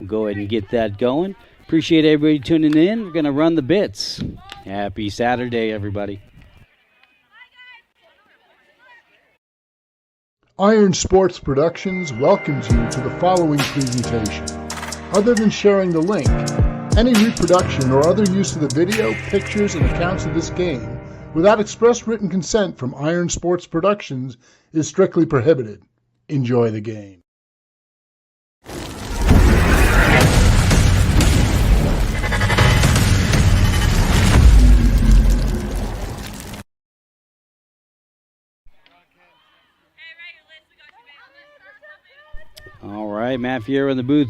We'll go ahead and get that going. Appreciate everybody tuning in. We're going to run the bits. Happy Saturday, everybody. Iron Sports Productions welcomes you to the following presentation. Other than sharing the link, any reproduction or other use of the video, pictures, and accounts of this game without express written consent from Iron Sports Productions is strictly prohibited. Enjoy the game. All right, Matt Fierro in the booth.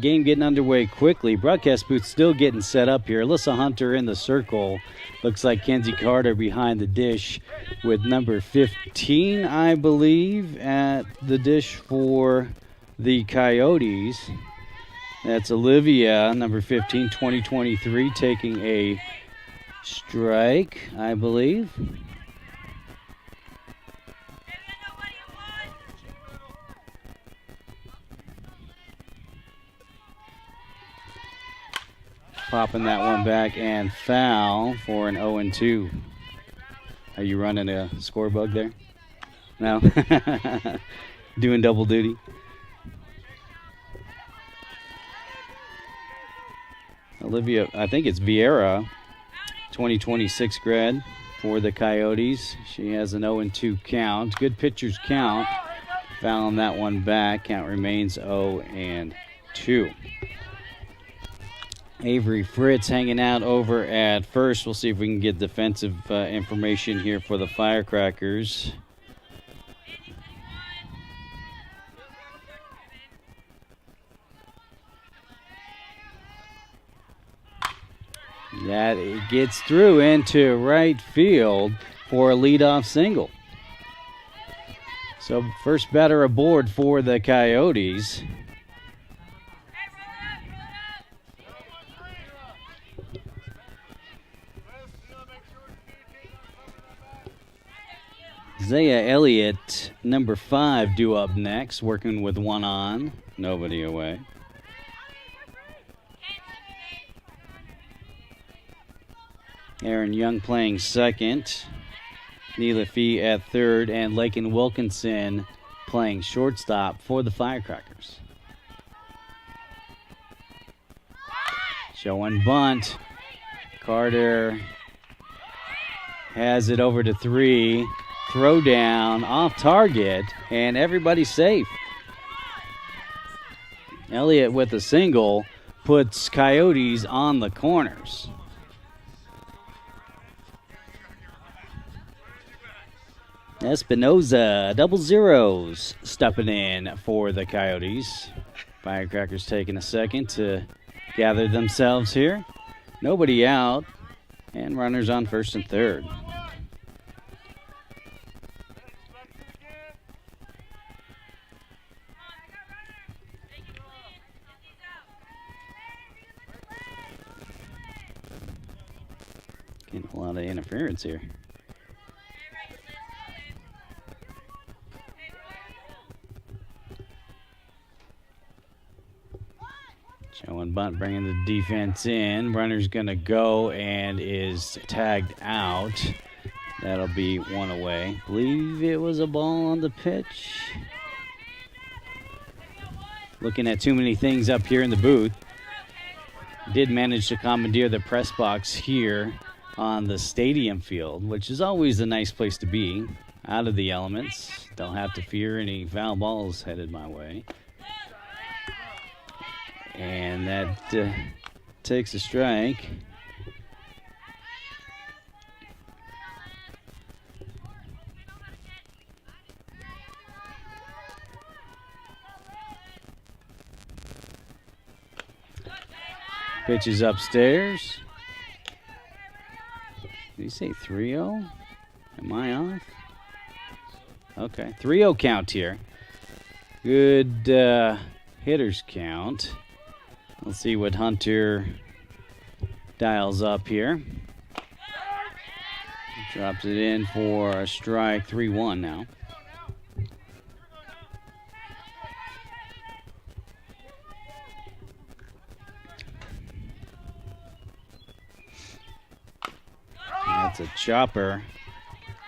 Game getting underway quickly. Broadcast booth still getting set up here. Alyssa Hunter in the circle. Looks like Kenzie Carter behind the dish with number 15, I believe, at the dish for the Coyotes. That's Olivia, number 15, 2023, taking a strike, I believe. Popping that one back and foul for an 0-2. Are you running a score bug there? No? Doing double duty? Olivia, I think it's Vieira, 2026 grad for the Coyotes. She has an 0-2 count. Good pitcher's count. Fouling that one back. Count remains 0-2. Avery Fritz hanging out over at first. We'll see if we can get defensive information here for the Firecrackers. That it gets through into right field for a leadoff single. So first batter aboard for the Coyotes. Zaya Elliott, number 5, due up next, working with one on, nobody away. Aaron Young playing second. Neela Fee at third, and Lakin Wilkinson playing shortstop for the Firecrackers. Showing bunt. Carter has it over to 3. Throw down, off target, and everybody's safe. Elliott with a single puts Coyotes on the corners. Espinoza, double zeros, stepping in for the Coyotes. Firecrackers taking a second to gather themselves here. Nobody out, and runners on first and third. Getting a lot of interference here. Showing bunt, bringing the defense in. Runner's going to go and is tagged out. That'll be one away. Believe it was a ball on the pitch. Looking at too many things up here in the booth. Did manage to commandeer the press box here on the stadium field, which is always a nice place to be. Out of the elements. Don't have to fear any foul balls headed my way. And that takes a strike. Pitches upstairs. Did he say 3-0? Am I off? Okay, 3-0 count here. Good hitters count. Let's see what Hunter dials up here. Drops it in for a strike, 3-1 now. That's a chopper,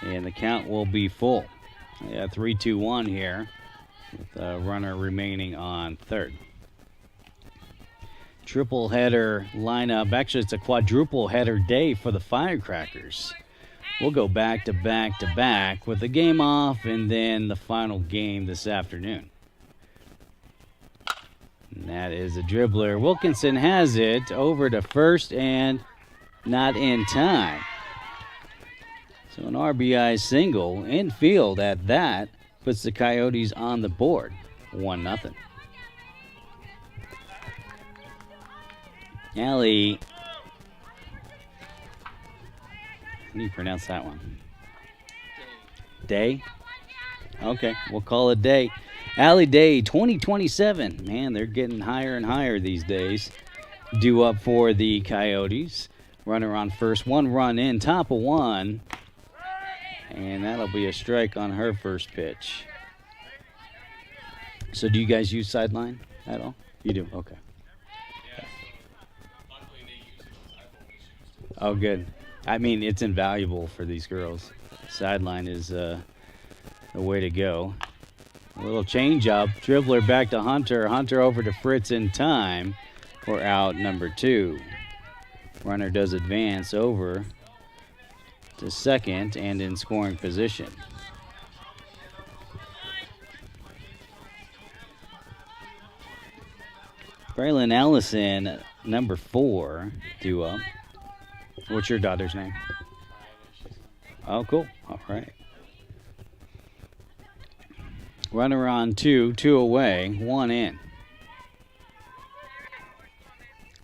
and the count will be full. Yeah, 3-2-1 here, with a runner remaining on third. Triple header lineup. Actually, it's a quadruple header day for the Firecrackers. We'll go back to back to back with the game off and then the final game this afternoon. And that is a dribbler. Wilkinson has it over to first and not in time. So an RBI single infield at that puts the Coyotes on the board, 1-0. Allie, how do you pronounce that one? Day? Okay, we'll call it Day. Allie Day, 2027. Man, they're getting higher and higher these days. Due up for the Coyotes. Runner on first, 1 run in, top of 1. And that'll be a strike on her first pitch. So do you guys use sideline at all? You do? Okay. Oh, good. I mean, it's invaluable for these girls. Sideline is the way to go. A little change up. Dribbler back to Hunter. Hunter over to Fritz in time for out number 2. Runner does advance over to second and in scoring position. Braylon Ellison, number 4, due up. What's your daughter's name? Oh, cool. All right. Runner on 2, 2 away, 1 in.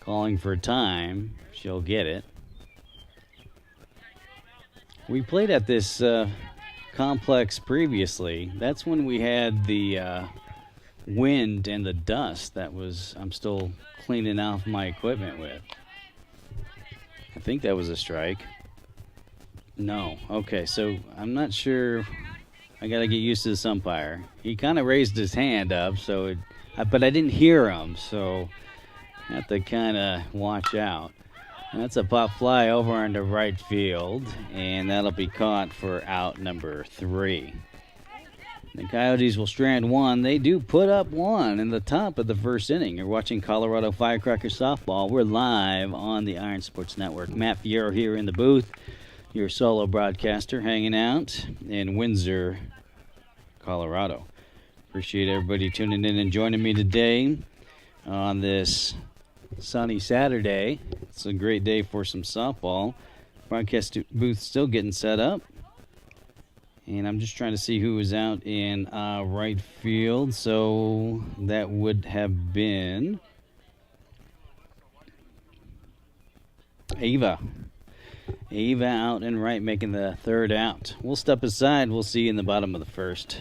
Calling for time. She'll get it. We played at this complex previously. That's when we had the wind and the dust that I'm still cleaning off my equipment with. I think that was a strike. No. Okay, so I'm not sure. I got to get used to this umpire. He kind of raised his hand up, but I didn't hear him, so I have to kind of watch out. And that's a pop fly over into right field, and that'll be caught for out number 3. The Coyotes will strand 1. They do put up 1 in the top of the first inning. You're watching Colorado Firecrackers softball. We're live on the Iron Sports Network. Matt Fierro here in the booth, your solo broadcaster, hanging out in Windsor, Colorado. Appreciate everybody tuning in and joining me today on this sunny Saturday. It's a great day for some softball. Broadcast booth still getting set up. And I'm just trying to see who is out in right field. So that would have been Ava. Ava out in right, making the third out. We'll step aside. We'll see you in the bottom of the first.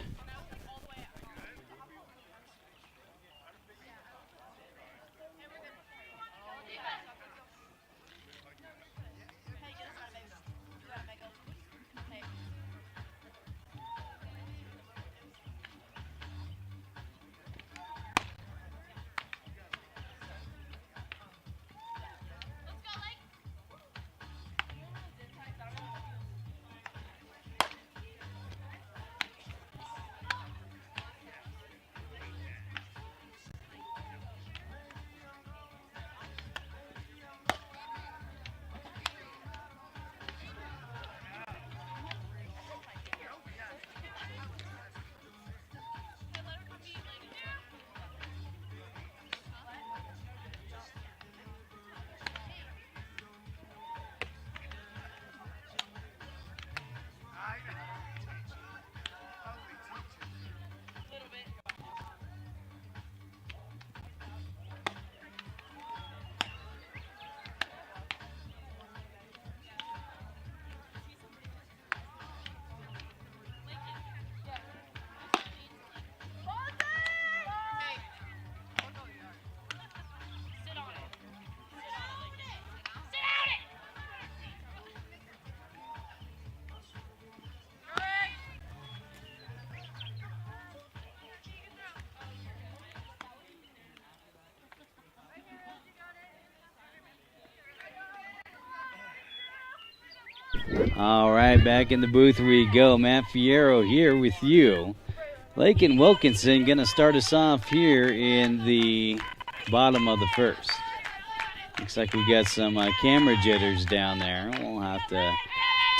All right, back in the booth we go. Matt Fierro here with you. Lake and Wilkinson going to start us off here in the bottom of the first. Looks like we got some camera jitters down there. We'll have to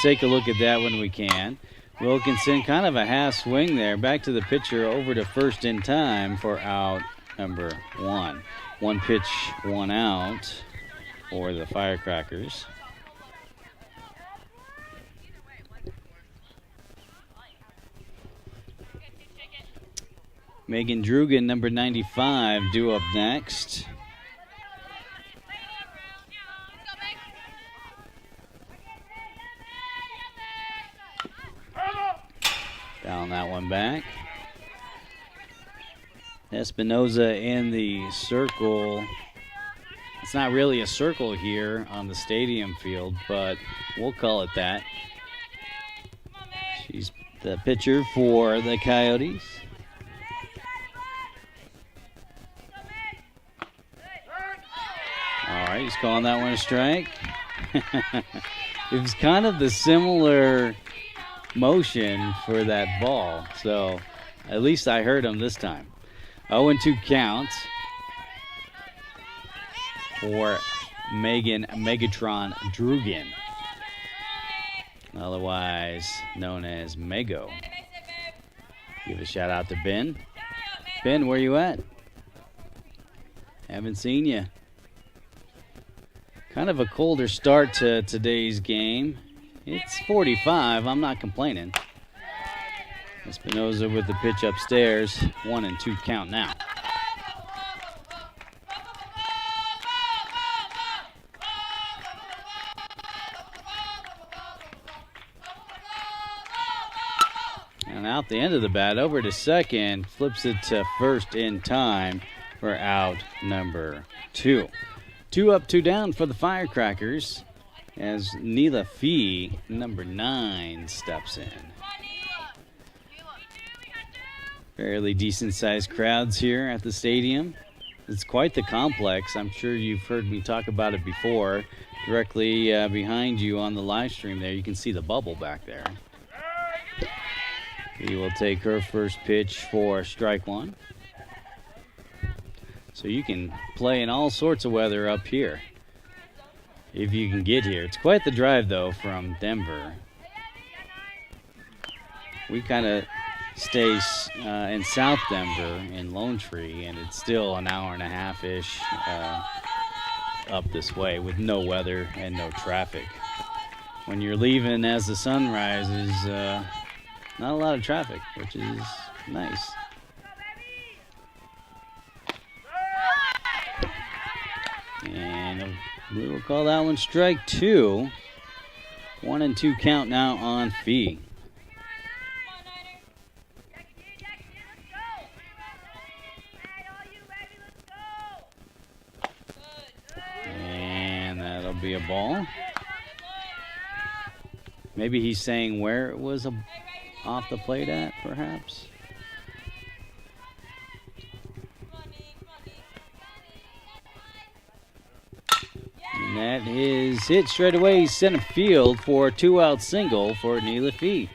take a look at that when we can. Wilkinson kind of a half swing there. Back to the pitcher, over to first in time for out number 1. 1 pitch, 1 out for the Firecrackers. Megan Drugan, number 95, due up next. Down that one back. Espinoza in the circle. It's not really a circle here on the stadium field, but we'll call it that. She's the pitcher for the Coyotes. All right, he's calling that one a strike. It was kind of the similar motion for that ball, so at least I heard him this time. 0-2 count for Megan Megatron Drugan, otherwise known as Mego. Give a shout out to Ben. Ben, where you at? Haven't seen you. Kind of a colder start to today's game. It's 45. I'm not complaining. Espinoza with the pitch upstairs. 1-2 count now. And out the end of the bat, over to second. Flips it to first in time for out number 2. 2 up, 2 down for the Firecrackers as Neela Fee, number 9, steps in. Fairly decent-sized crowds here at the stadium. It's quite the complex. I'm sure you've heard me talk about it before. Directly behind you on the live stream there, you can see the bubble back there. Fee will take her first pitch for strike 1. So you can play in all sorts of weather up here if you can get here. It's quite the drive, though, from Denver. We kind of stay in South Denver in Lone Tree, and it's still an hour and a half-ish up this way with no weather and no traffic. When you're leaving as the sun rises, not a lot of traffic, which is nice. And we'll call that one strike 2. 1-2 count now on Fee. And that'll be a ball. Maybe he's saying where it was off the plate at, perhaps. And that is hit straight away center field for a 2-out single for Neela Fee.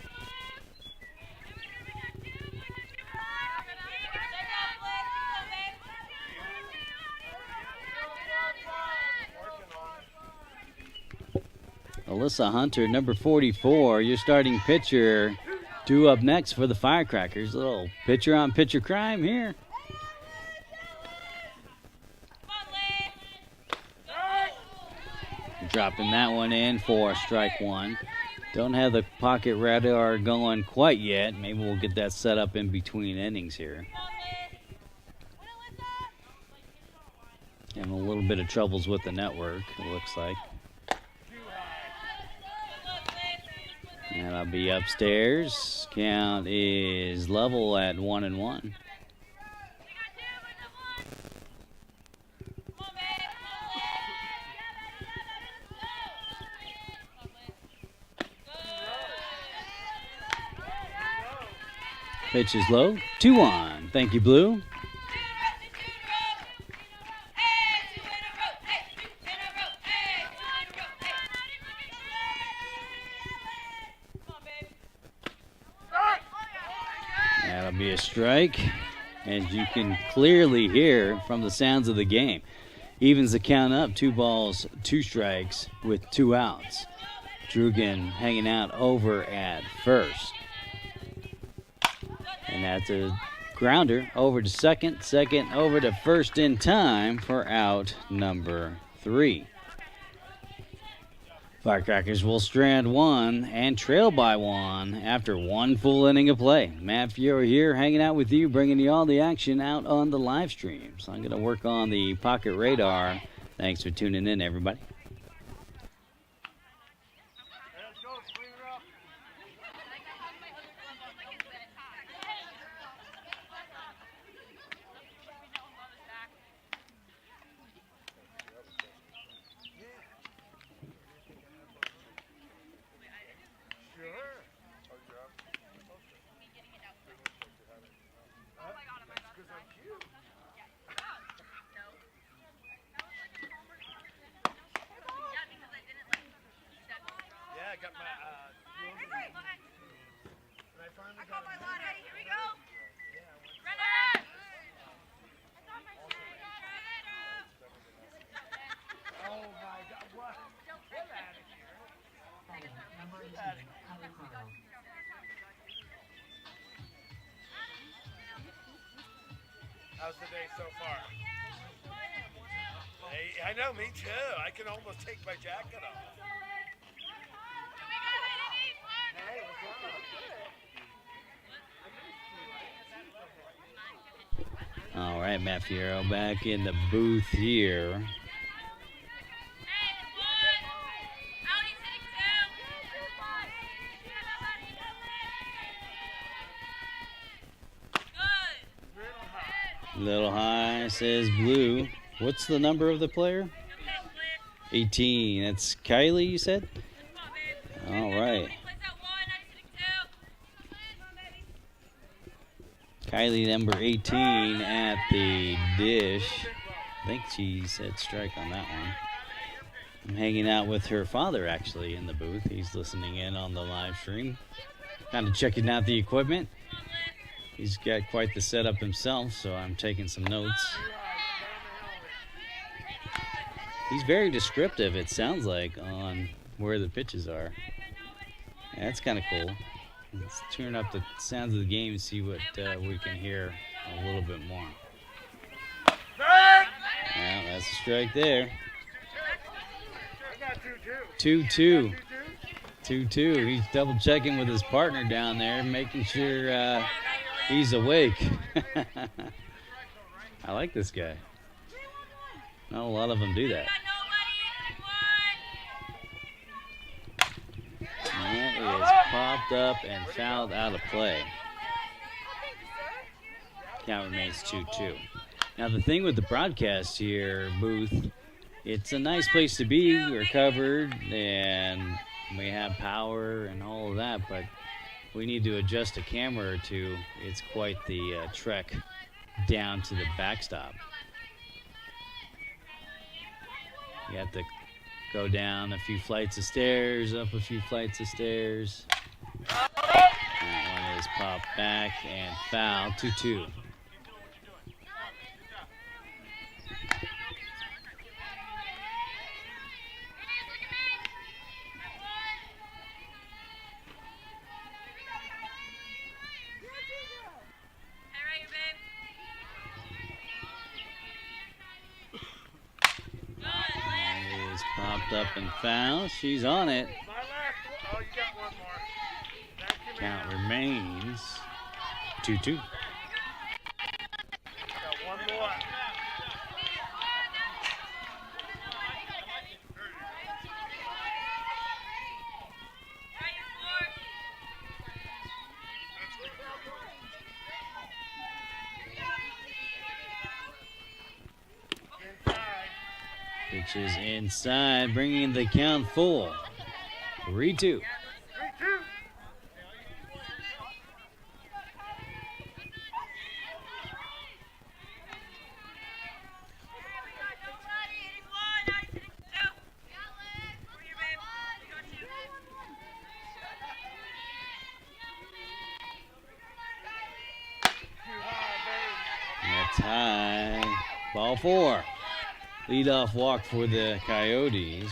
Alyssa Hunter, number 44, your starting pitcher, due up next for the Firecrackers. A little pitcher-on-pitcher crime here. Dropping that one in for strike 1. Don't have the pocket radar going quite yet. Maybe we'll get that set up in between innings here. Having a little bit of troubles with the network, it looks like. And I'll be upstairs. Count is level at 1-1. Pitch is low. 2-1. Thank you, Blue. be a strike, as you can clearly hear from the sounds of the game. Evens the count up, 2 balls, 2 strikes with 2 outs. Drugan hanging out over at first. And that's a grounder over to second, second over to first in time for out number 3. Firecrackers will strand 1 and trail by 1 after 1 full inning of play. Matt Fiore here hanging out with you, bringing you all the action out on the live stream. So I'm going to work on the pocket radar. Thanks for tuning in, everybody. How's the day so far? Hey, I know, me too. I can almost take my jacket off. Hey, what's up? All right, Matt Fiero back in the booth here. Little high, says Blue. What's the number of the player? 18. That's Kylie, you said? All right. Kylie, number 18 at the dish. I think she said strike on that one. I'm hanging out with her father, actually, in the booth. He's listening in on the live stream. Kind of checking out the equipment. He's got quite the setup himself, so I'm taking some notes. He's very descriptive, it sounds like, on where the pitches are. Yeah, that's kind of cool. Let's turn up the sounds of the game and see what we can hear a little bit more. Yeah, that's a strike there. 2-2. 2-2. He's double checking with his partner down there, making sure he's awake. I like this guy. Not a lot of them do that. That is popped up and fouled out of play. Count remains 2-2. Now the thing with the broadcast here, Booth, it's a nice place to be. We're covered and we have power and all of that, but we need to adjust a camera or two. It's quite the trek down to the backstop. You have to go down a few flights of stairs, up a few flights of stairs. That one is popped back and foul. 2-2. Popped up and foul. She's on it. Count remains 2-2. Pitches inside, bringing the count full. 3-2. Ball 4. Leadoff walk for the Coyotes.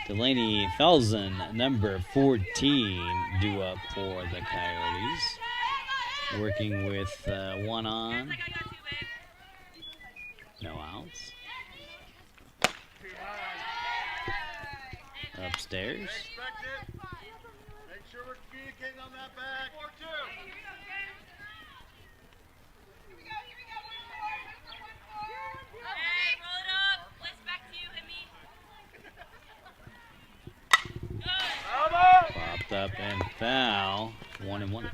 Delaney Felsen, number 14, due up for the Coyotes. Working with one on. No outs. Upstairs. Make sure we're communicating on that back. 4-2. Hey, roll it up. Let's back to you, Himmy. Popped up and foul. 1-1.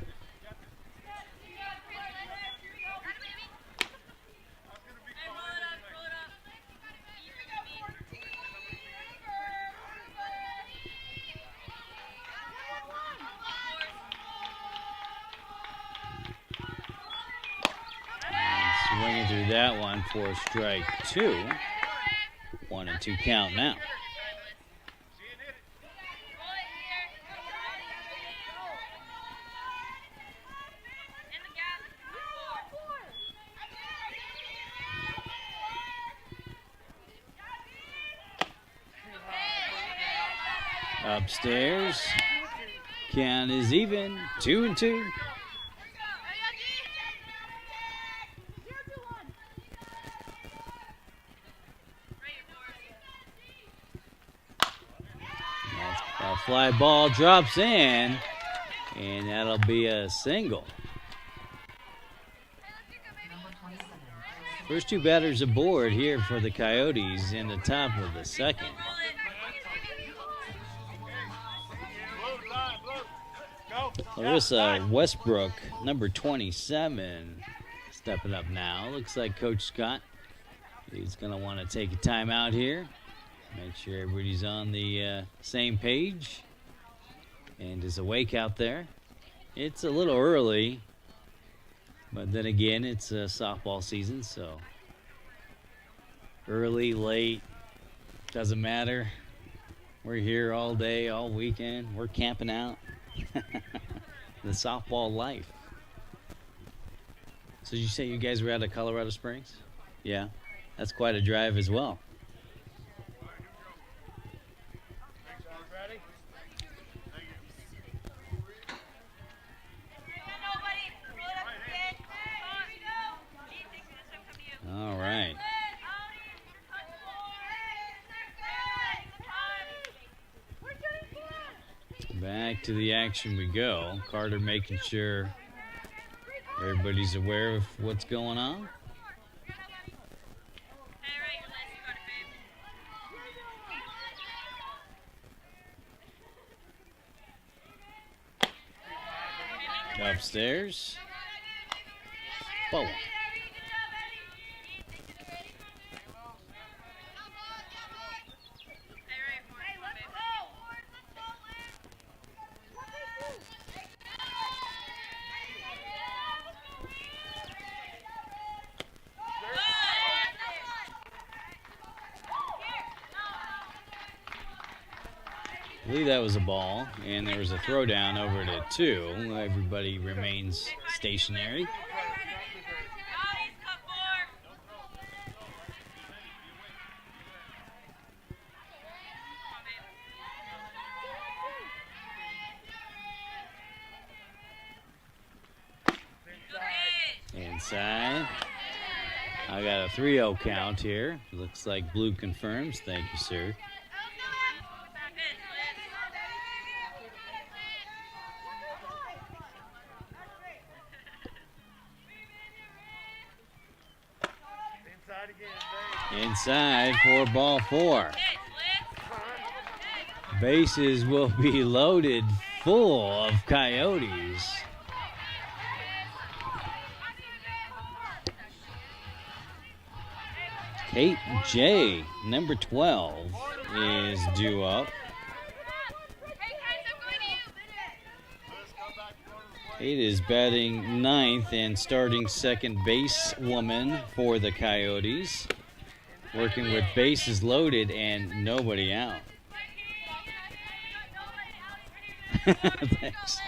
Swinging through that one for strike 2. 1-2 count now. Upstairs. Count is even. 2-2. A fly ball drops in, and that'll be a single. First two batters aboard here for the Coyotes in the top of the second. Larissa Westbrook, number 27, stepping up now. Looks like Coach Scott, he's going to want to take a timeout here. Make sure everybody's on the same page and is awake out there. It's a little early, but then again, it's a softball season, so early, late, doesn't matter. We're here all day, all weekend. We're camping out. The softball life. So did you say you guys were out of Colorado Springs? Yeah, that's quite a drive as well. All right. Back to the action we go. Carter making sure everybody's aware of what's going on. Upstairs. Ball. I believe that was a ball, and there was a throw down over to 2. Everybody remains stationary. Inside. I got a 3-0 count here. Looks like blue confirms. Thank you, sir. Inside for ball 4. Bases will be loaded full of Coyotes. Kate J, number 12, is due up. Kate is batting 9th and starting second base woman for the Coyotes. working with bases loaded and nobody out. Thanks.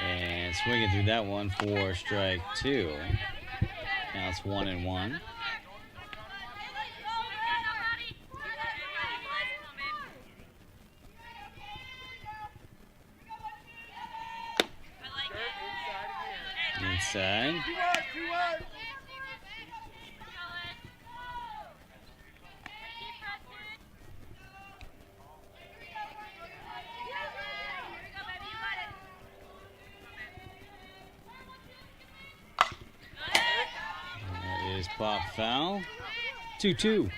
And swinging through that one for strike 2. Now it's 1-1. Inside. That is pop foul. 2-2.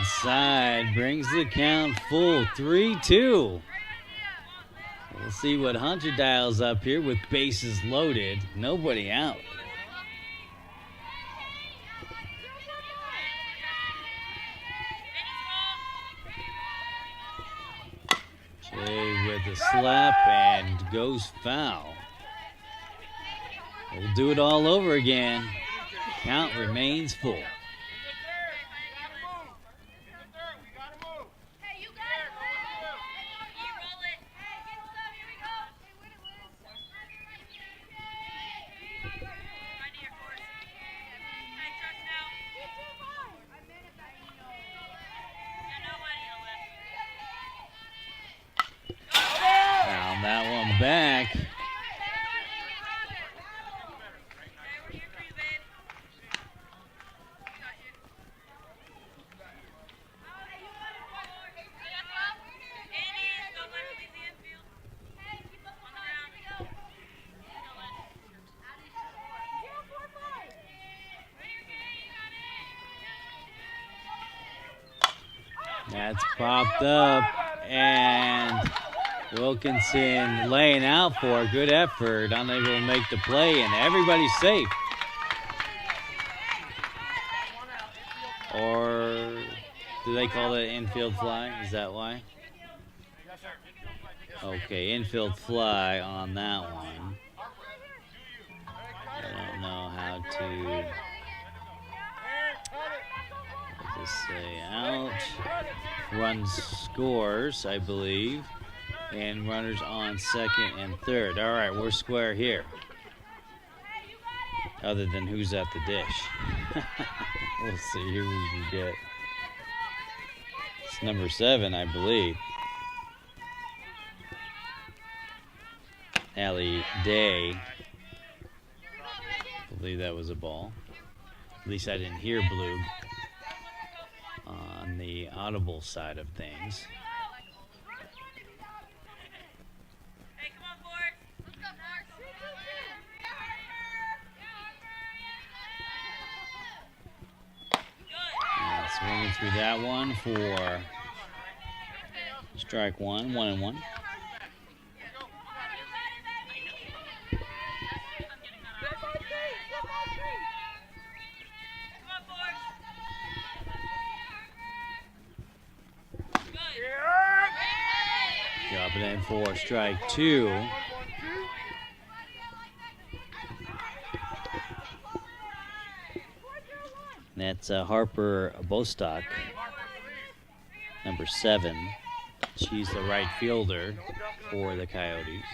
Inside brings the count full. 3-2. We'll see what Hunter dials up here with bases loaded. Nobody out. Jay with a slap and goes foul. We'll do it all over again. Count remains full. Found that one back. That's popped up, and Wilkinson laying out for a good effort, unable to make the play, and everybody's safe. Or do they call it infield fly? Is that why? Okay, infield fly on that one. I don't know how to just say out. Runs scores, I believe. And runners on second and third. All right, we're square here. Other than who's at the dish. We'll see who we can get. It's number 7, I believe. Allie Day. I believe that was a ball. At least I didn't hear Blue on the audible side of things. Swinging through that one for strike 1, 1-1. Drop it in for strike 2. That's Harper Bostock, number 7. She's the right fielder for the Coyotes.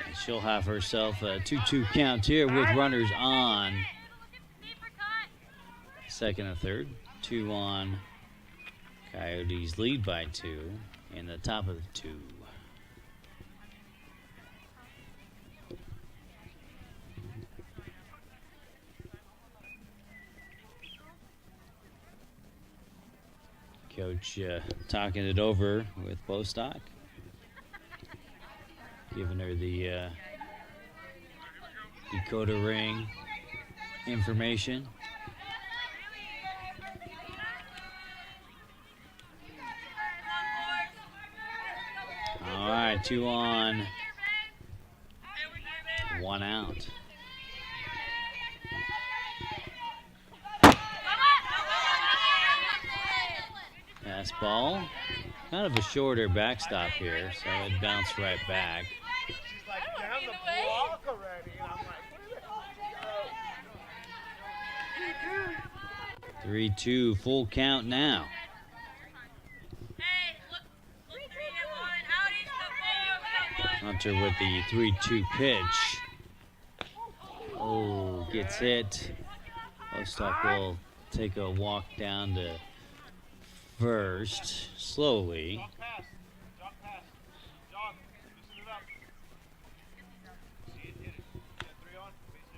And she'll have herself a 2-2 count here with runners on second and third. 2 on. Coyotes lead by 2 in the top of the 2. Coach talking it over with Bostock, giving her the decoder ring information. 2 on, 1 out. Fastball. Kind of a shorter backstop here, so it bounced right back. She's like down the block already, and I'm like, where the hell did she go? 3-2, full count now. Hunter with the 3-2 pitch. Oh, gets hit. Bostock will take a walk down to first, slowly. Jog pass. Jog pass. Jog. Loosen it up. See it, hit it. Get 3 on. Base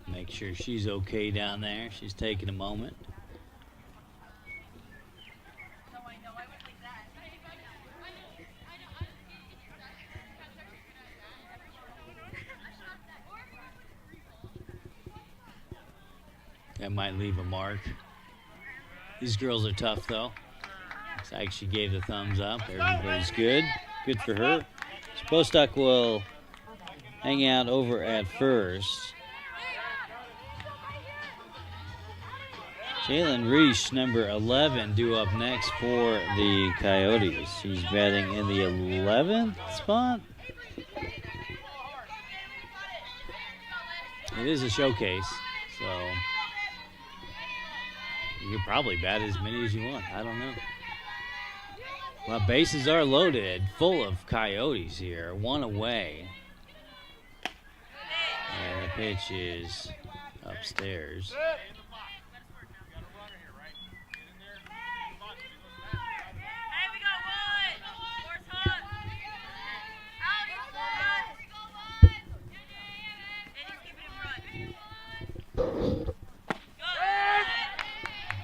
hit. Make sure she's okay down there. She's taking a moment. That might leave a mark. These girls are tough, though. Looks like she gave the thumbs up. Everybody's good. Good for her. So Bostock will hang out over at first. Jalen Reich, number 11, due up next for the Coyotes. She's batting in the 11th spot. It is a showcase, so you could probably bat as many as you want. I don't know. Well, bases are loaded, full of Coyotes here. 1 away. And the pitch is upstairs.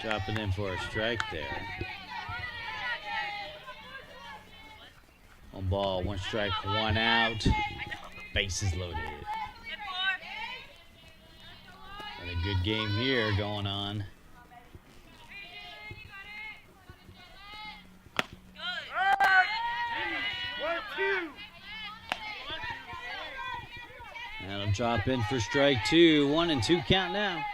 Dropping in for a strike there. On ball, 1 strike, 1 out. Bases loaded. And a good game here going on. And it'll drop in for strike 2. 1-2 count now.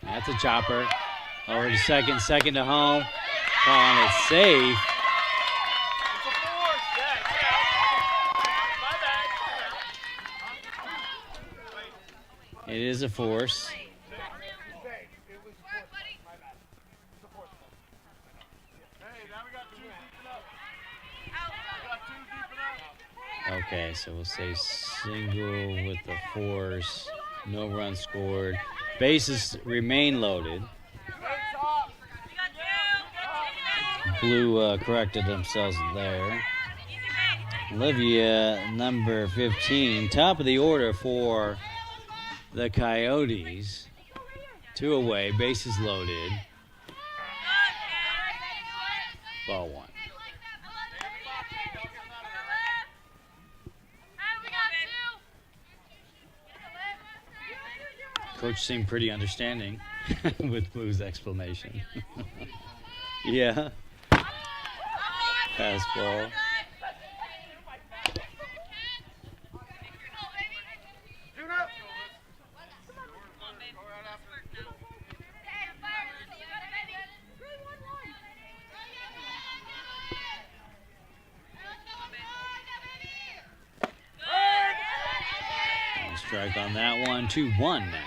That's a chopper. Over to second, second to home. Calling it safe. It is a force. Okay, so we'll say single with the force. No run scored. Bases remain loaded. Blue corrected themselves there. Olivia, number 15, top of the order for the Coyotes. 2 away, bases loaded. Ball 1. Coach seemed pretty understanding with Blue's explanation. Yeah. Fastball. Strike on that one. 2-1 now.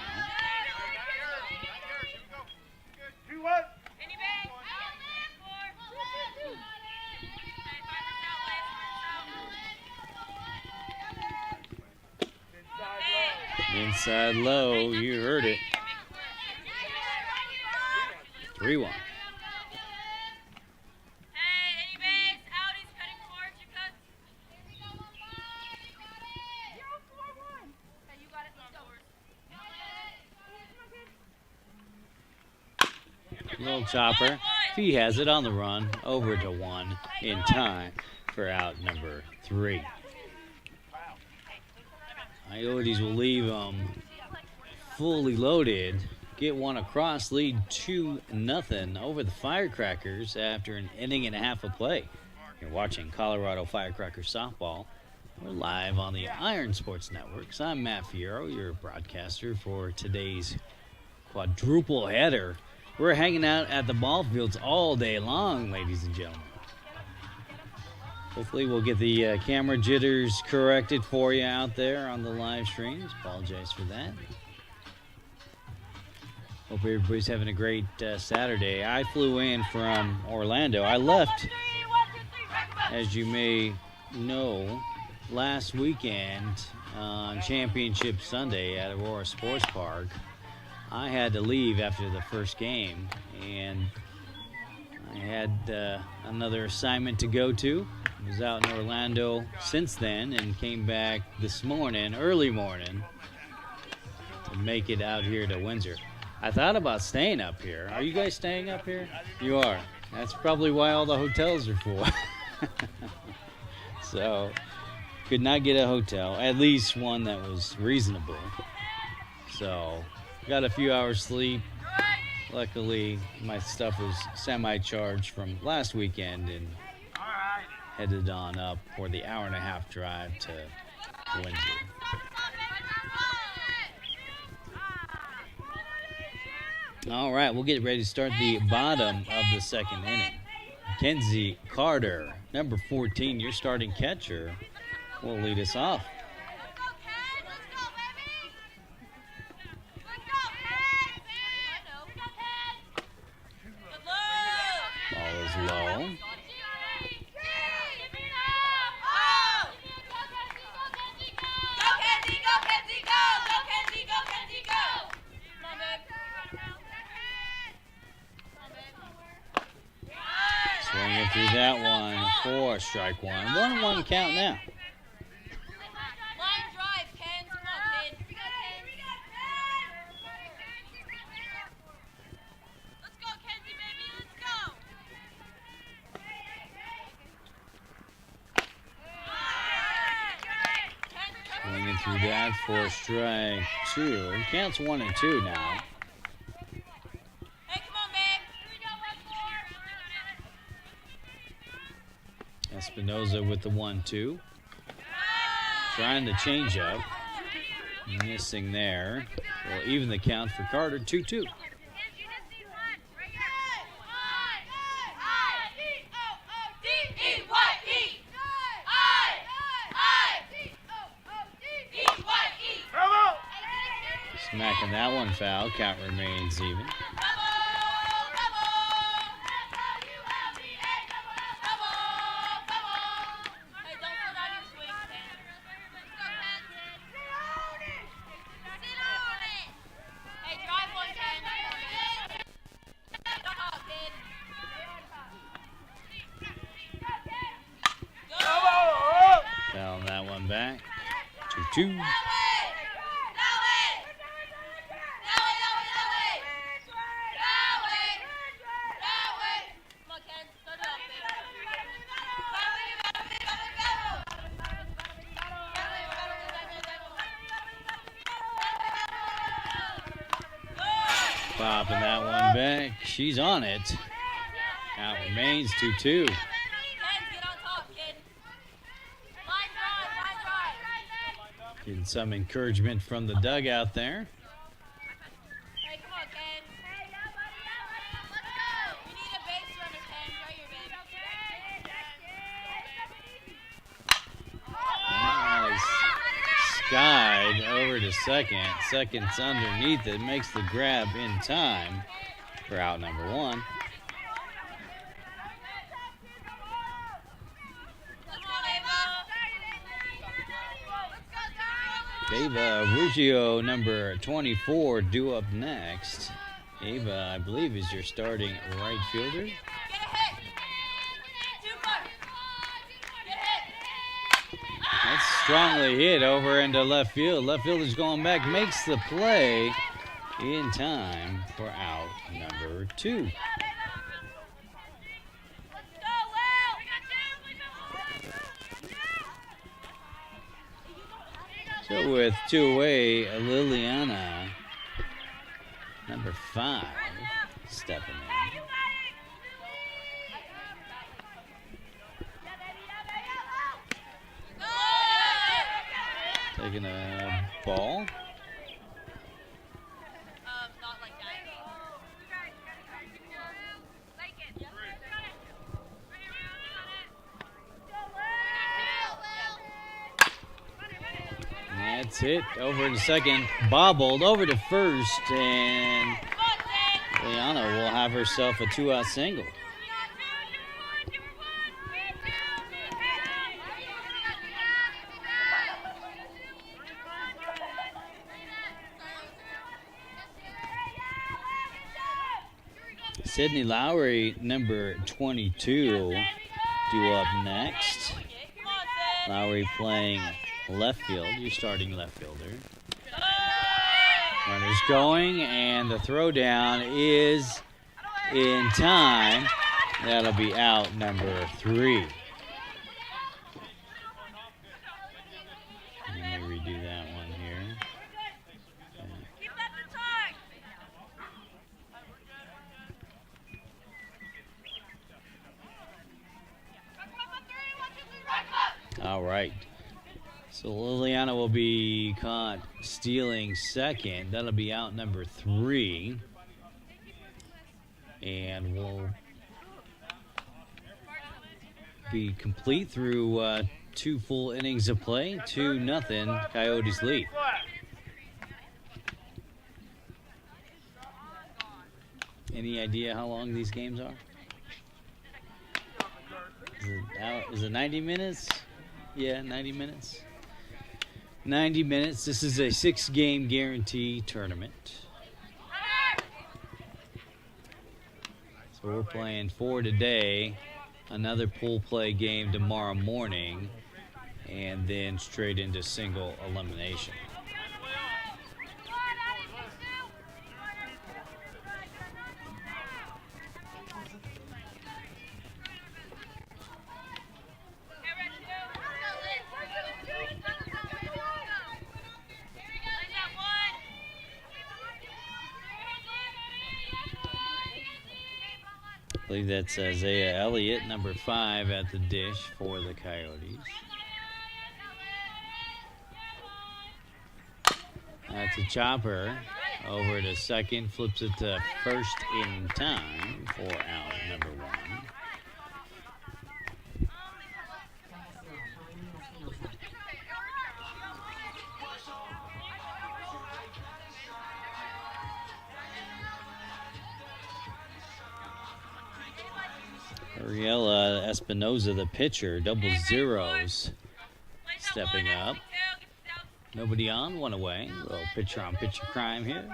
Inside low, you heard it. 3-1. Little chopper. If he has it on the run, over to 1 in time for out number 3. Coyotes will leave them fully loaded. Get one across, lead 2-0 over the Firecrackers after an inning and a half of play. You're watching Colorado Firecrackers softball. We're live on the Iron Sports Networks. I'm Matt Fierro, your broadcaster for today's quadruple header. We're hanging out at the ball fields all day long, ladies and gentlemen. Hopefully we'll get the camera jitters corrected for you out there on the live streams. Apologize for that. Hope everybody's having a great Saturday. I flew in from Orlando. I left, as you may know, last weekend on Championship Sunday at Aurora Sports Park. I had to leave after the first game, and I had another assignment to go to. I was out in Orlando since then and came back this morning, early morning, to make it out here to Windsor. I thought about staying up here. Are you guys staying up here? You are. That's probably why all the hotels are full. So, could not get a hotel, at least one that was reasonable. So, got a few hours sleep. Luckily, my stuff was semi-charged from last weekend and headed on up for the hour-and-a-half drive to Windsor. All right, we'll get ready to start the bottom of the second inning. Mackenzie Carter, number 14, your starting catcher, will lead us off. Ball is low. Swinging through that one for strike one. 1-1 count now. Line drive, Ken. Come on, kid. Let's go, Kenzie, baby. Let's go. Swinging through that for strike two. It counts 1-2 now. Hey, come on, babe. Espinoza with the 1-2. Trying to change up. Missing there. Will even the count for Carter. 2-2. Smacking that one foul. Count remains even. Fouling that one back. 2-2. Popping that one back. She's on it. Count remains 2-2. Getting some encouragement from the dugout there. Hey, come on, Ken. Let's go. We need a base runner, Ken. Right here, babe. Nice. Skied over to second. Second's underneath it. Makes the grab in time for out number one. Ava Ruggiero, number 24, due up next. Ava, I believe, is your starting right fielder. That's strongly hit over into left field. Left fielder's going back, makes the play in time for out number two. So with two away, Liliana number 5, stepping in. Taking a ball. Not like that. That's it. Over to second. Bobbled over to first. And Liana will have herself a 2-out single. Sydney Lowry, number 22, due up next. Lowry playing left field. You're starting left fielder. Runners going, and the throw down is in time. That'll be out, number 3. Let me redo that one here. All right. So Liliana will be caught stealing second. That'll be out, number 3. And we'll be complete through 2 full innings of play. 2-0, Coyotes lead. Any idea how long these games are? Is it 90 minutes? Yeah, 90 minutes. 90 minutes. This is a 6-game guarantee tournament. So we're playing 4 today, another pool play game tomorrow morning, and then straight into single elimination. I believe that's Isaiah Elliott, number 5, at the dish for the Coyotes. That's a chopper over to second, flips it to first in time for out, number 1. Ariella Espinoza, the pitcher, double zeros, stepping up. Nobody on, 1 away. A little pitcher on pitcher crime here.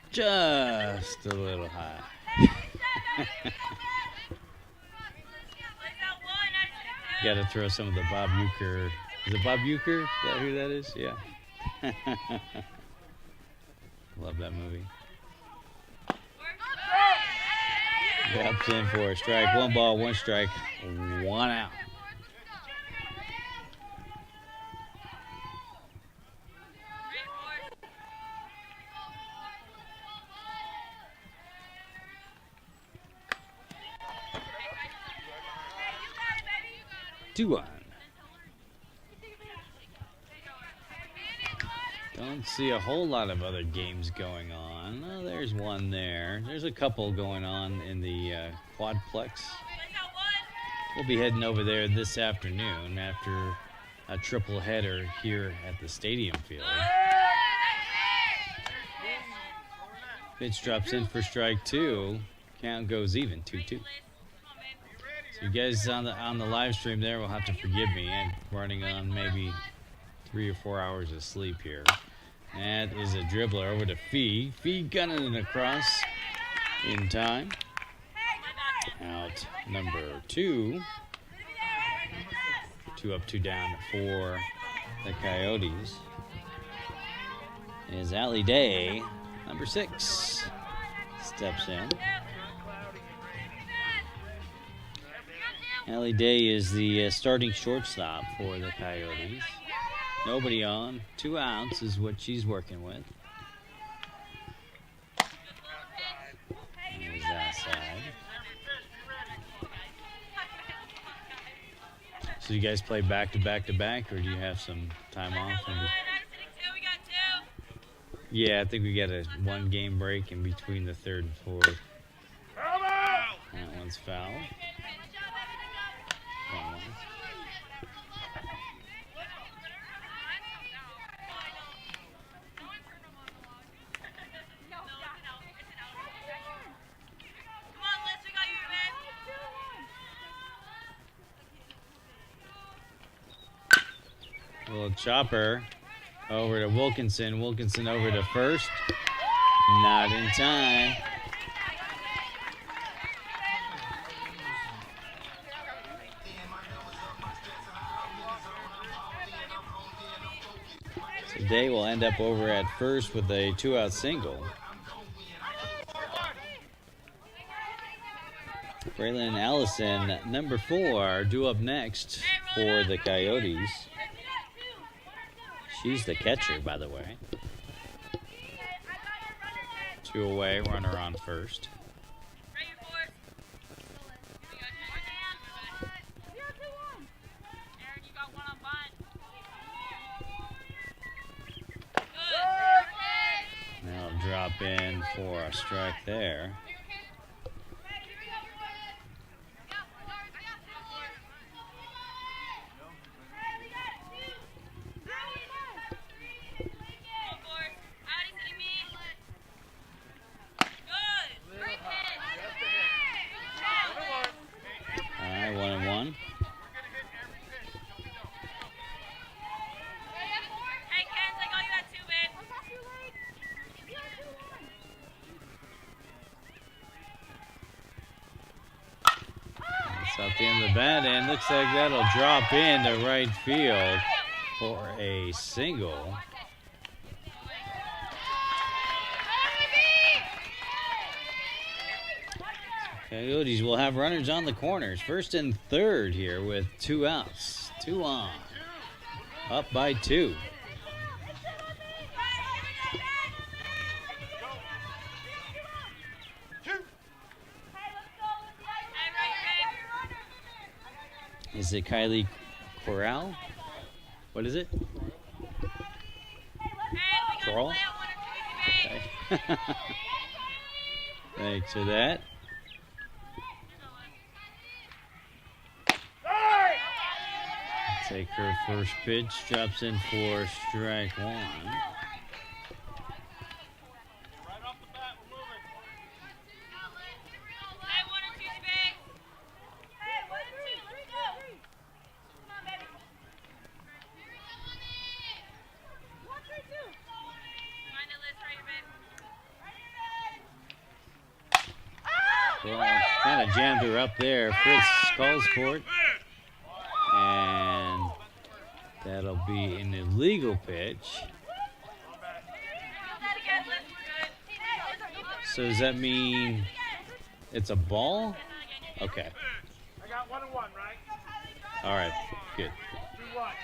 Just a little high. Got to throw some of the Bob Uecker. Is it Bob Uecker? Is that who that is? Yeah. Love that movie. Drops in for a strike. 1 ball, 1 strike, 1 out. Two on. Don't see a whole lot of other games going on. Oh, there's one there. There's a couple going on in the quadplex. We'll be heading over there this afternoon after a triple header here at the stadium field. Pitch drops in for strike 2. Count goes even, 2-2. So you guys on the live stream there will have to forgive me. I'm running on maybe 3 or 4 hours of sleep here. That is a dribbler over to Fee. Fee gunning it across in time. Out number 2. 2 up, 2 down for the Coyotes is Allie Day, number 6. Steps in. Allie Day is the starting shortstop for the Coyotes. Nobody on. 2 outs is what she's working with. There's outside. So you guys play back to back to back, or do you have some time off? Yeah, I think we got a 1 game break in between the 3rd and 4th. That one's foul. Little chopper over to Wilkinson. Wilkinson over to first. Not in time. So Day will end up over at first with a 2-out single. Braylon Allison, number 4, due up next for the Coyotes. She's the catcher, by the way. 2 away, runner on first. That'll drop in for a strike there. Out the end of the bat, and looks like that'll drop into right field for a single. Coyotes will have runners on the corners, 1st and 3rd here with 2 outs, 2 on, up by 2. Is it Kylie Corral? What is it? Corral? Okay. Thanks for that. Take her first pitch, drops in for strike 1. Well, kind of jammed her up there. Fritz calls for it. And that'll be an illegal pitch. So does that mean it's a ball? Okay. I got 1-1, right? All right, good.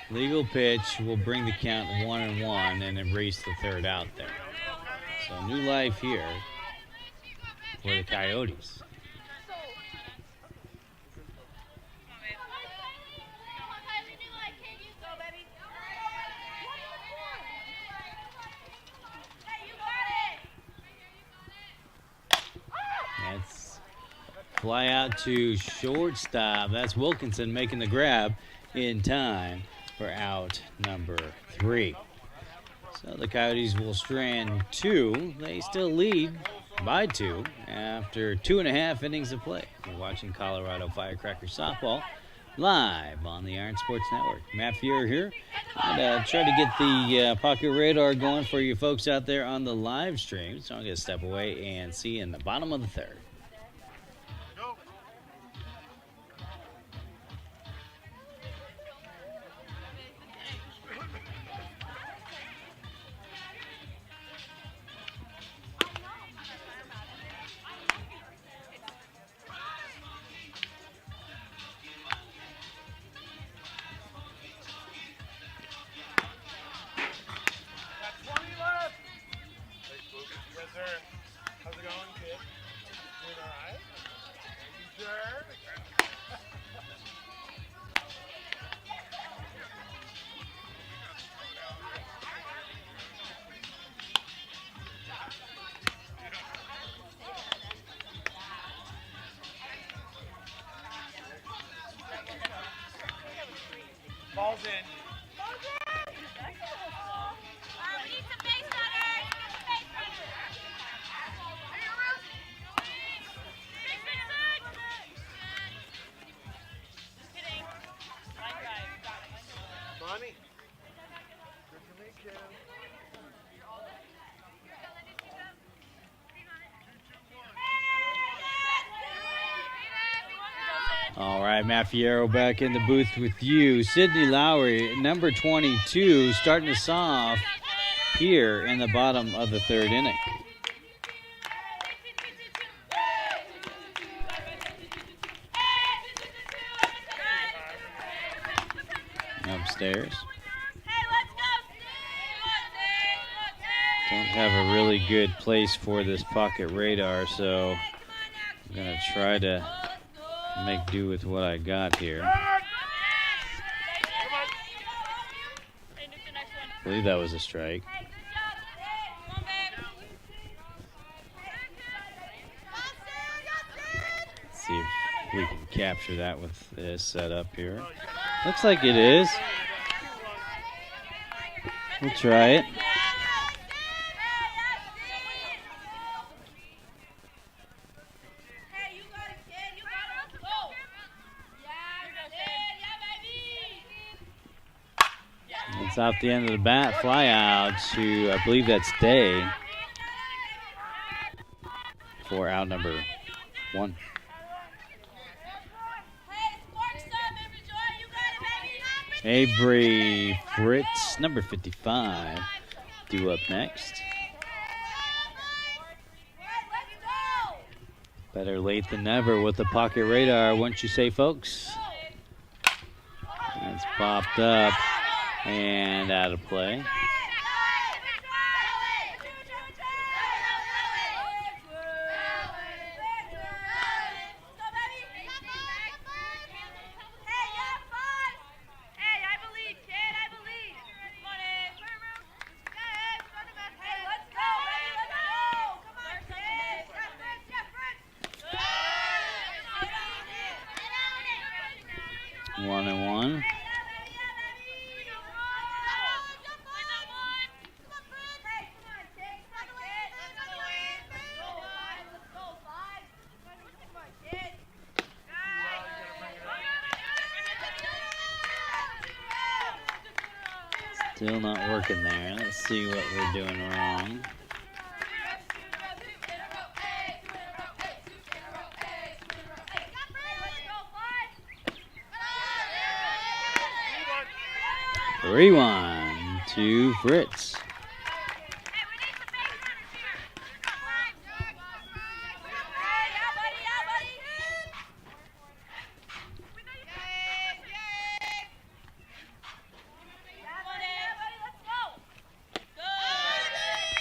Legal pitch will bring the count 1-1 and erase the 3rd out there. So new life here for the Coyotes. That's fly out to shortstop. That's Wilkinson making the grab in time for out number 3. So the Coyotes will strand 2. They still lead by 2 after 2.5 innings of play. You're watching Colorado Firecrackers softball live on the Iron Sports Network. Matt Fuhrer here. And try to get the pocket radar going for you folks out there on the live stream. So I'm going to step away and see you in the bottom of the 3rd. Ball's in. We need some base runners. Get some base runners. Big, big, big. Just kidding. Line drive. Mommy. Good to meet you. All right, Matt Fierro back in the booth with you. Sydney Lowry, number 22, starting us off here in the bottom of the third inning. Upstairs. Don't have a really good place for this pocket radar, so I'm going to try to make do with what I got here. I believe that was a strike. Let's see if we can capture that with this setup here. Looks like it is. We'll try it. It's off the end of the bat, fly out to, I believe that's Day for out number 1. Avery Fritz, number 55, due up next. Better late than never with the pocket radar, wouldn't you say, folks? It's popped up and out of play. One and one. Still not working there. Let's see what we're doing wrong. Rewind to Fritz.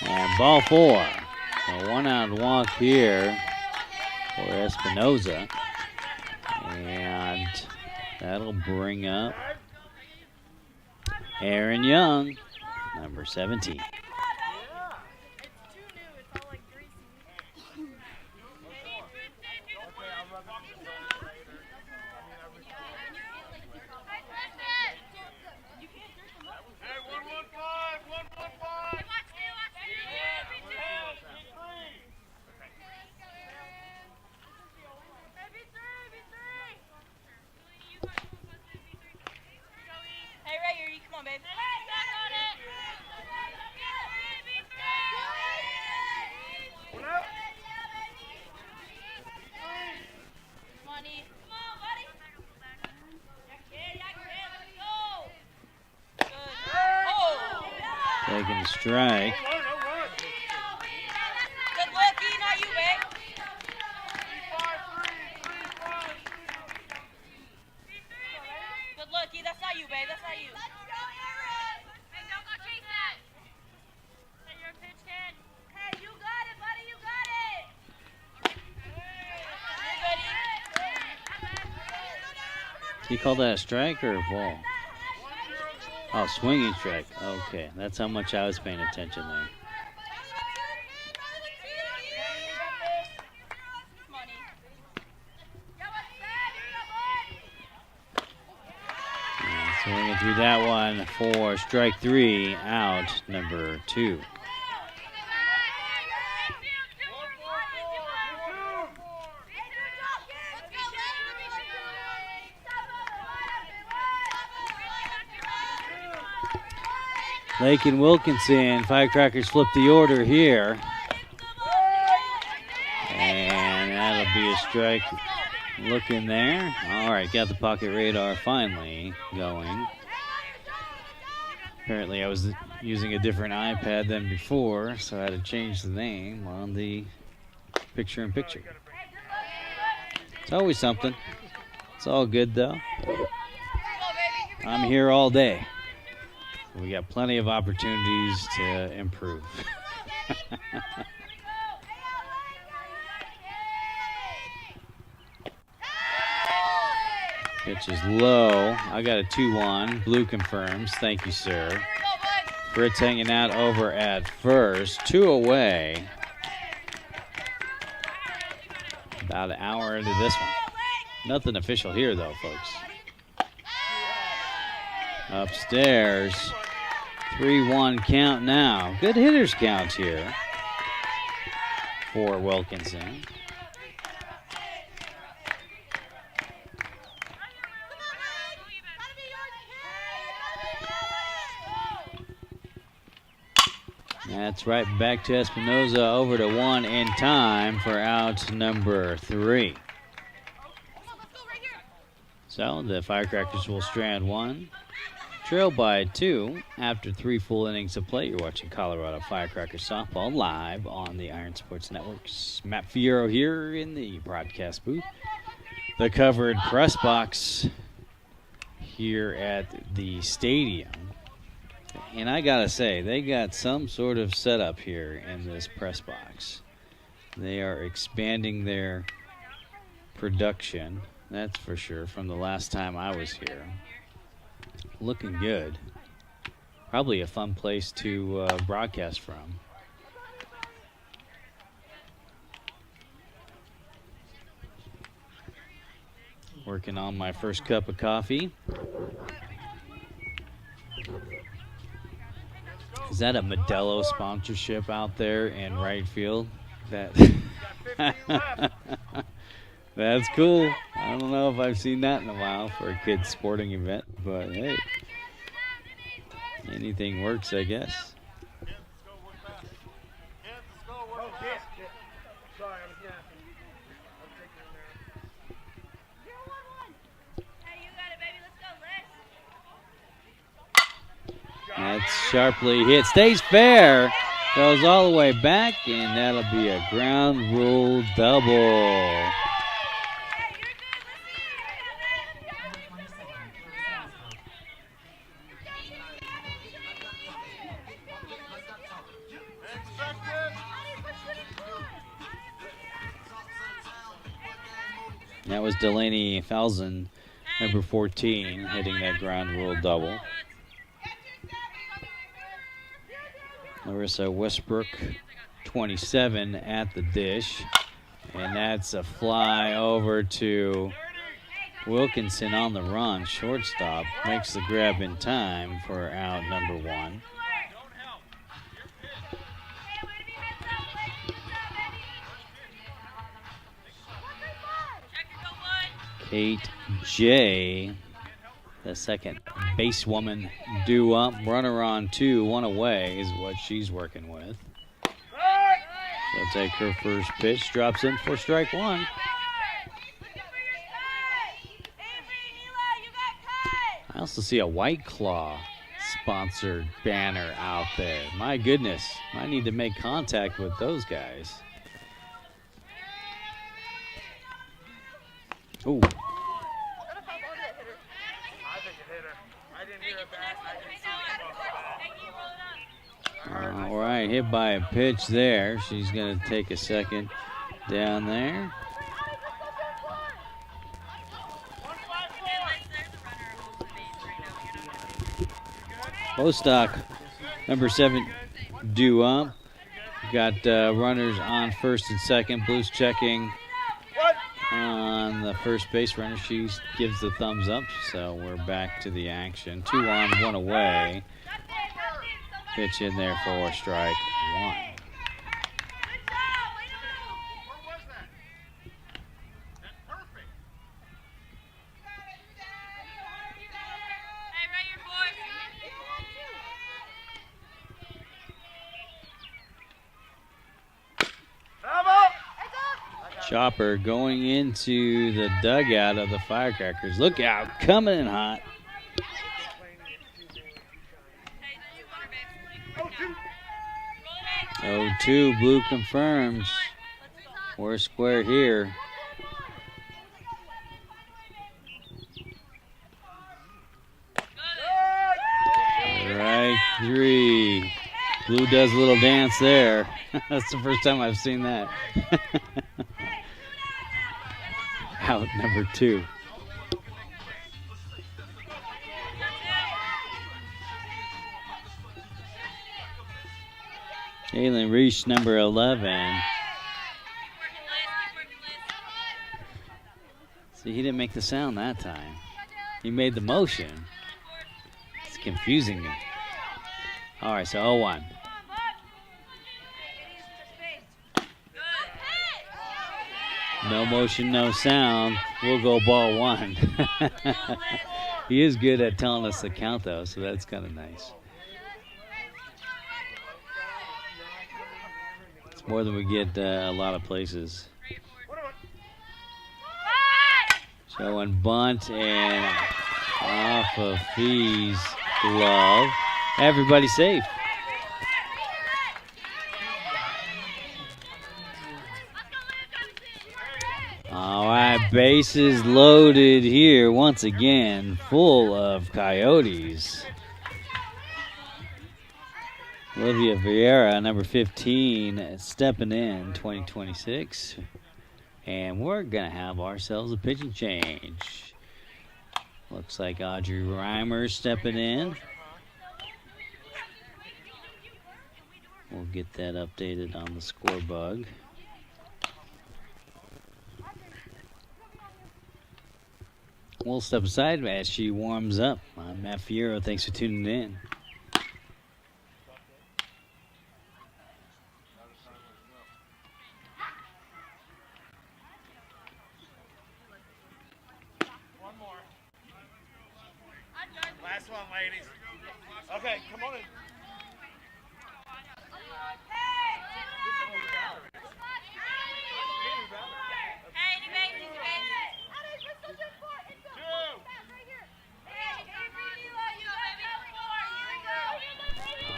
And ball 4. A 1-out walk here for Espinoza. And that'll bring up Aaron Young, number 17. Taking a strike. Good looky, not you, babe. Good looky, that's not you, babe. That's not you. Let's go, Aaron. Hey, don't go chase that. Hey, your pitch, kid. Hey, you got it, buddy. You got it. You're good. He called that a strike or a ball? Oh, swinging strike. Okay, that's how much I was paying attention there. And swinging through that one for strike 3, out number 2. Lake and Wilkinson, Firecrackers flip the order here. And that'll be a strike. Looking there. All right, got the pocket radar finally going. Apparently I was using a different iPad than before, so I had to change the name on the picture-in-picture. It's always something. It's all good, though. I'm here all day. We got plenty of opportunities to improve. Pitch is low. I got a 2-1. Blue confirms. Thank you, sir. Fritz hanging out over at first. 2 away. About an hour into this one. Nothing official here, though, folks. Upstairs. 3-1 count now. Good hitters count here for Wilkinson. That's right back to Espinoza, over to 1 in time for out number 3. So the Firecrackers will strand 1. Trail by 2 after 3 full innings of play. You're watching Colorado Firecrackers softball live on the Iron Sports Networks. Matt Fierro here in the broadcast booth. The covered press box here at the stadium. And I gotta say, they got some sort of setup here in this press box. They are expanding their production, that's for sure, from the last time I was here. Looking good. Probably a fun place to broadcast from. Working on my first cup of coffee. Is that a Modelo sponsorship out there in right field? That's cool. I don't know if I've seen that in a while for a kid's sporting event, but hey, anything works, I guess. That's sharply hit. Stays fair. Goes all the way back, and that'll be a ground rule double. That was Delaney Falzon, number 14, hitting that ground rule double. Larissa Westbrook, 27, at the dish. And that's a fly over to Wilkinson on the run. Shortstop makes the grab in time for out number 1. Kate J., the second base woman, due up. Runner on 2, 1 away is what she's working with. She'll take her first pitch, drops in for strike 1. I also see a White Claw sponsored banner out there. My goodness, I need to make contact with those guys. Ooh. All right, hit by a pitch there. She's going to take a second down there. Bostock, number 7, due up. Got runners on first and second. Blues checking on the first base runner. She gives the thumbs up, so we're back to the action. 2 on, 1 away. Pitch in there for strike 1. Chopper going into the dugout of the Firecrackers. Look out, coming in hot. 0-2, Blue confirms. We're square here. Strike 3. Blue does a little dance there. That's the first time I've seen that. Out number 2. Jalen Reese, number 11. See, he didn't make the sound that time. He made the motion. It's confusing me. All right, so 0-1. No motion, no sound. We'll go ball 1. He is good at telling us the count, though, so that's kind of nice. It's more than we get a lot of places. Showing bunt and off of Fee's glove. Everybody safe. All right, bases loaded here once again, full of Coyotes. Olivia Vieira, number 15, stepping in 2026. And we're going to have ourselves a pitching change. Looks like Audrey Reimer stepping in. We'll get that updated on the score bug. We'll step aside as she warms up. I'm Matt Fierro. Thanks for tuning in. Last one, ladies. Okay, come on in.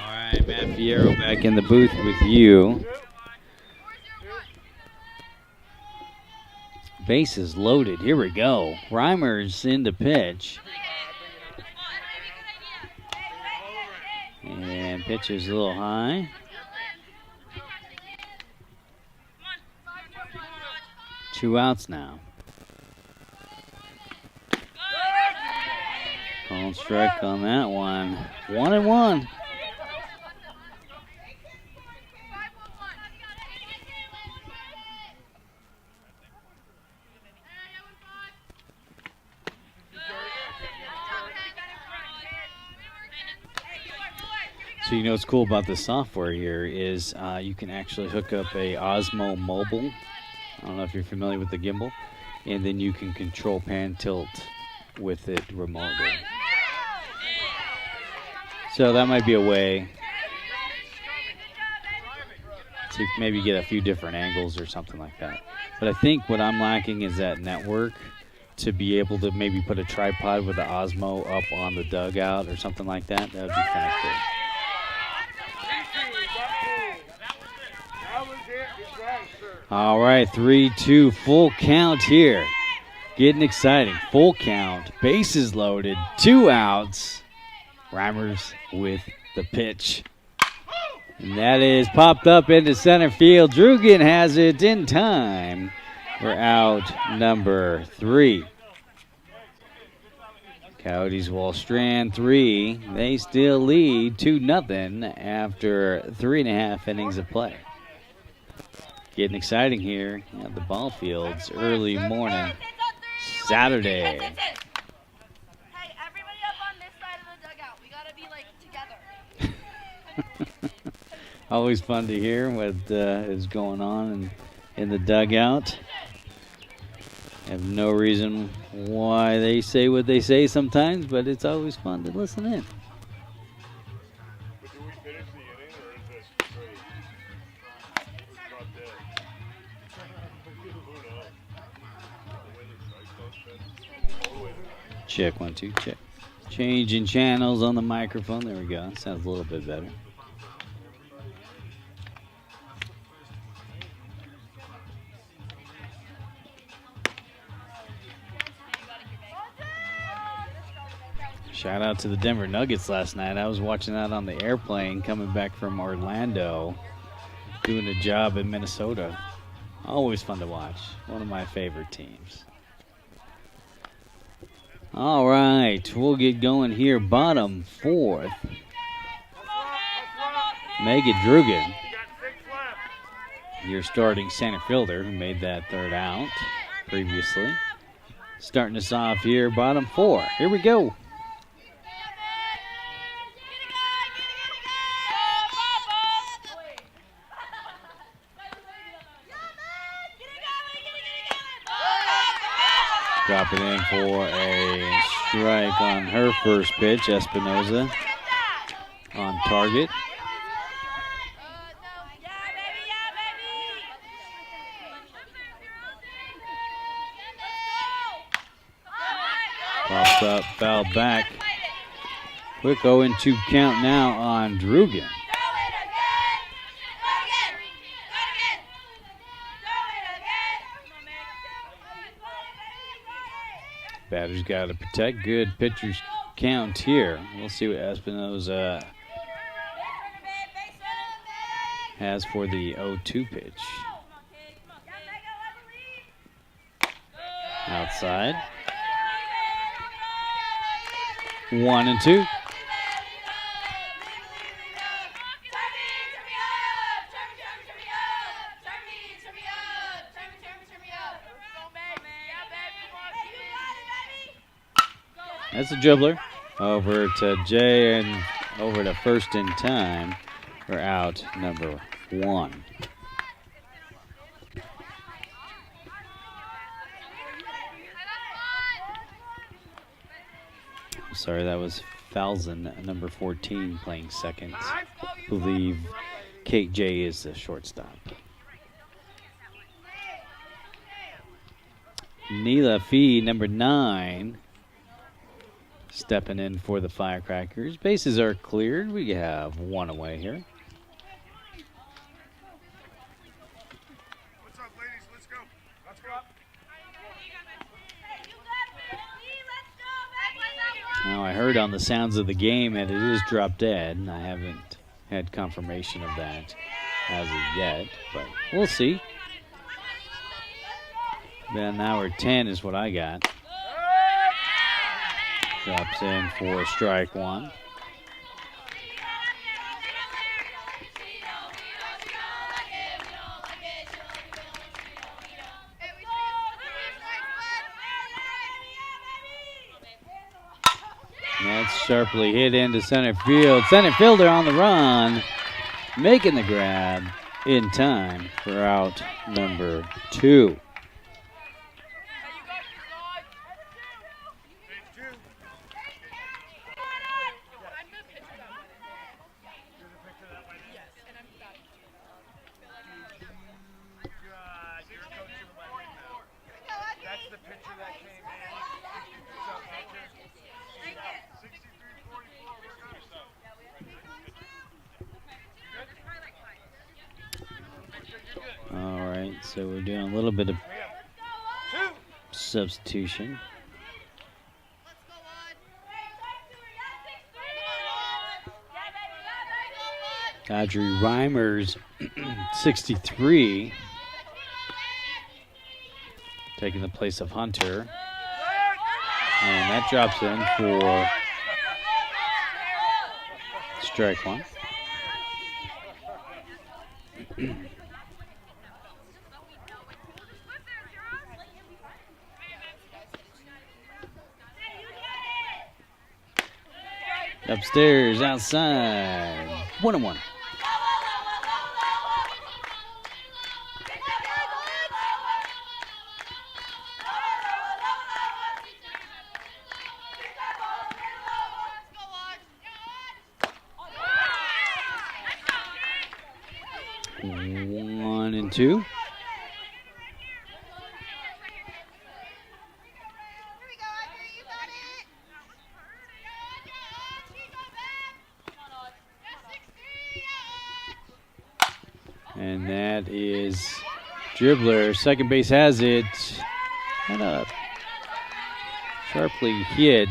All right, Matt Fierro back in the booth with you. Bases loaded. Here we go. Reimer's in to pitch. And pitch is a little high. Two outs now. Called strike on that one. 1-1. So you know what's cool about this software here is you can actually hook up a Osmo Mobile. I don't know if you're familiar with the gimbal. And then you can control pan tilt with it remotely. So that might be a way to maybe get a few different angles or something like that. But I think what I'm lacking is that network to be able to maybe put a tripod with the Osmo up on the dugout or something like that. That would be kind of cool. All right, 3-2, full count here. Getting exciting. Full count, bases loaded, 2 outs. Reimers with the pitch. And that is popped up into center field. Drugan has it in time for out number 3. Coyotes will strand 3. They still lead 2-0 after 3.5 innings of play. Getting exciting here at the ball fields early morning Saturday. Hey, everybody up on this side of the dugout. We gotta be like together. Always fun to hear what is going on in the dugout. Have no reason why they say what they say sometimes, but it's always fun to listen in. But do we finish the inning or is this straight? It's not dead. Who knows? The way the strike goes, all the way to Check 1 2 check. Changing channels on the microphone. There we go. Sounds a little bit better. Shout out to the Denver Nuggets last night. I was watching that on the airplane coming back from Orlando, doing a job in Minnesota. Always fun to watch. One of my favorite teams. All right, we'll get going here. Bottom 4th. Megan Drugan, your starting center fielder, who made that 3rd out previously. Starting us off here, bottom 4. Here we go. Dropping in for a strike on her first pitch. Espinoza on target. Pops up, foul back. Quick 0-2 count now on Drugan. Batter's got to protect. Good pitcher's count here. We'll see what Espinoza has for the 0-2 pitch. Outside. 1-2. That's a dribbler. Over to Jay and over to first in time for out number 1. Sorry, that was Falzon, number 14, playing second. I believe Kate J is the shortstop. Neela Fee, number 9, stepping in for the Firecrackers. Bases are cleared. We have 1 away here. What's up, ladies? Let's go. Let's go. Now, I heard on the sounds of the game that it is drop dead. I haven't had confirmation of that as of yet, but we'll see. About an hour 10 is what I got. Drops in for strike 1. That's sharply hit into center field. Center fielder on the run, making the grab in time for out number 2. All right, so we're doing a little bit of substitution. Audrey Reimers, 63, taking the place of Hunter. And that drops in for strike one. Upstairs, outside, 1-1. One and two. And that is dribbler. Second base has it. Kind of sharply hit.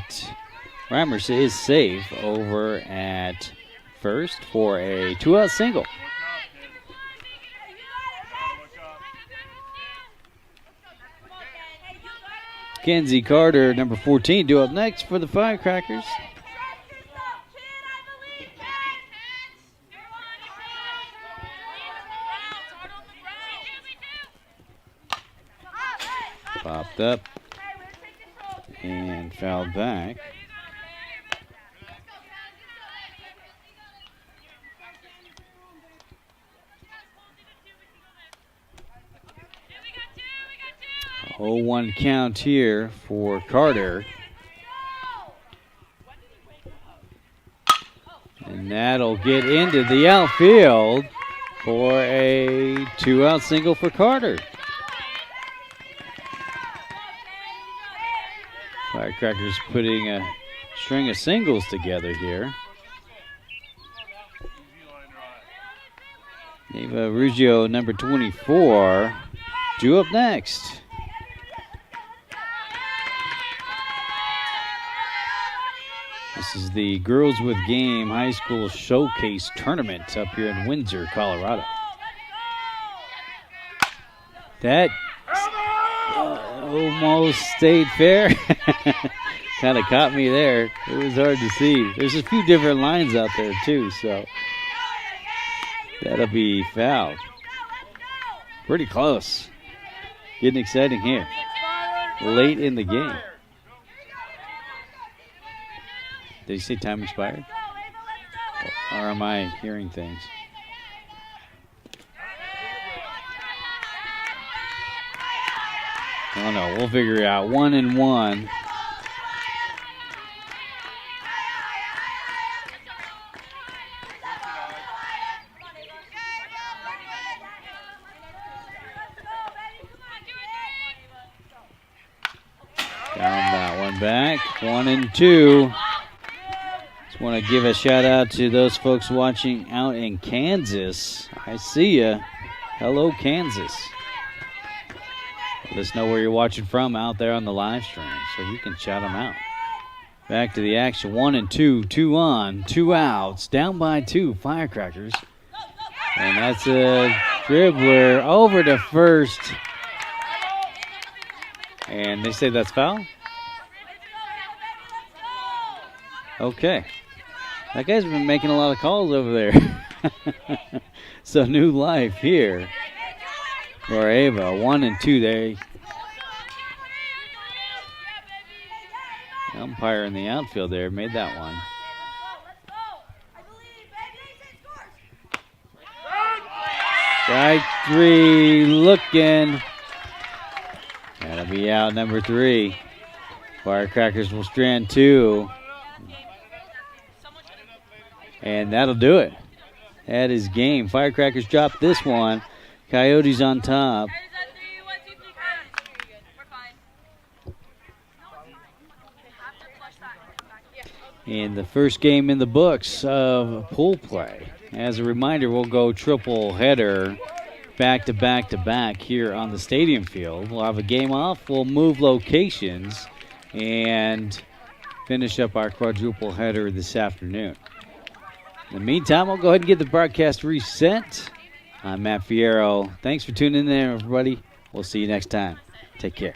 Reimers is safe over at first for a 2-out single. Kenzie Carter, number 14, due up next for the Firecrackers. Popped up and fouled back. A 0-1 count here for Carter. And that'll get into the outfield for a 2-out single for Carter. Firecrackers putting a string of singles together here. Eva Ruggiero, number 24, due up next. This is the Girls with Game High School Showcase Tournament up here in Windsor, Colorado. That almost stayed fair. Kind of caught me there. It was hard to see. There's a few different lines out there too, so that'll be fouled. Pretty close. Getting exciting here. Late in the game. Did you say time expired? Or am I hearing things? Oh no, we'll figure it out. 1-1. Down that one back. 1-2. Just want to give a shout out to those folks watching out in Kansas. I see ya. Hello, Kansas. Let us know where you're watching from out there on the live stream so we can shout them out. Back to the action. 1-2. 2 on. 2 outs. Down by 2. Firecrackers. And that's a dribbler over to first. And they say that's foul? Okay. That guy's been making a lot of calls over there. So new life here for Ava. 1-2 there. The umpire in the outfield there made that one. Strike 3 looking. That'll be out number 3. Firecrackers will strand 2. And that'll do it. That is game. Firecrackers drop this one. Coyotes on top. And the first game in the books of pool play. As a reminder, we'll go triple header back to back to back here on the stadium field. We'll have a game off. We'll move locations and finish up our quadruple header this afternoon. In the meantime, I'll go ahead and get the broadcast reset. I'm Matt Fierro. Thanks for tuning in, everybody. We'll see you next time. Take care.